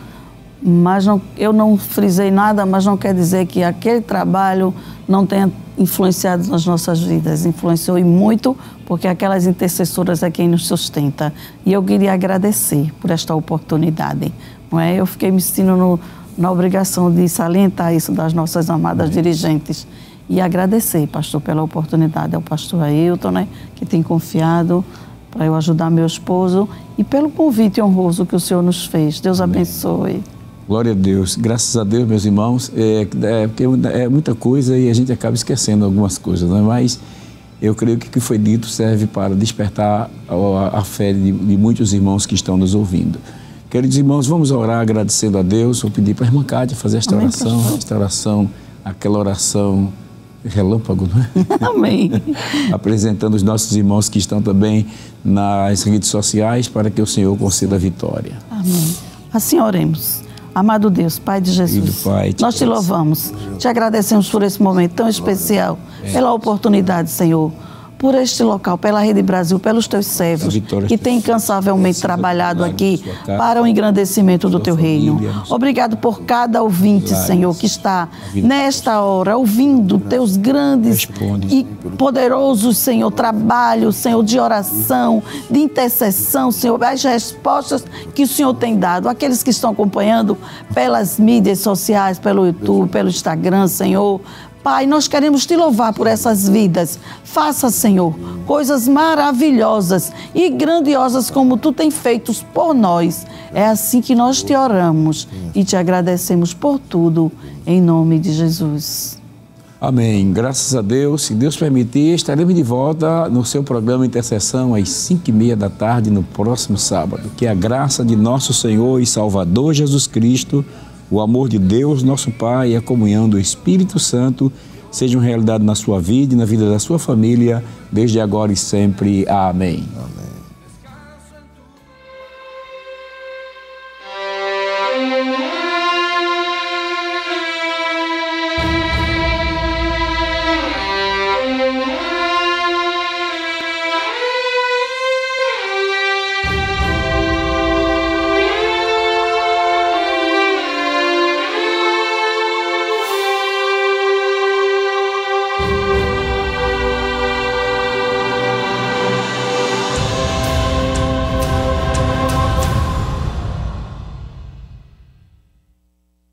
mas eu não frisei nada, mas não quer dizer que aquele trabalho não tenha influenciado nas nossas vidas. Influenciou e muito, porque aquelas intercessoras é quem nos sustenta. E eu queria agradecer por esta oportunidade. Não é? Eu fiquei me sentindo na obrigação de salientar isso das nossas amadas dirigentes. E agradecer, pastor, pela oportunidade. É o pastor Ailton, né, que tem confiado para eu ajudar meu esposo, e pelo convite honroso que o Senhor nos fez. Deus abençoe. Glória a Deus. Graças a Deus, meus irmãos, porque é muita coisa e a gente acaba esquecendo algumas coisas, né? Mas eu creio que o que foi dito serve para despertar a fé de muitos irmãos que estão nos ouvindo. Queridos irmãos, vamos orar agradecendo a Deus. Vou pedir para a irmã Cátia fazer esta oração, aquela oração relâmpago, não é? Amém. Apresentando os nossos irmãos que estão também nas redes sociais, para que o Senhor conceda a vitória. Amém. Assim oremos. Amado Deus, Pai de Jesus, nós te louvamos, te agradecemos por esse momento tão especial, pela oportunidade, Senhor, por este local, pela Rede Brasil, pelos teus servos, que têm incansavelmente trabalhado aqui para o engrandecimento do teu reino. Obrigado por cada ouvinte, Senhor, que está nesta hora ouvindo teus grandes e poderosos, Senhor, trabalhos, Senhor, de oração, de intercessão, Senhor, as respostas que o Senhor tem dado, aqueles que estão acompanhando pelas mídias sociais, pelo YouTube, pelo Instagram, Senhor. Pai, nós queremos te louvar por essas vidas. Faça, Senhor, coisas maravilhosas e grandiosas como tu tem feito por nós. É assim que nós te oramos e te agradecemos por tudo, em nome de Jesus. Amém. Graças a Deus. Se Deus permitir, estaremos de volta no seu programa Intercessão às 5h30 da tarde no próximo sábado. Que a graça de nosso Senhor e Salvador Jesus Cristo, o amor de Deus, nosso Pai, e a comunhão do Espírito Santo sejam realidade na sua vida e na vida da sua família, desde agora e sempre. Amém. Amém.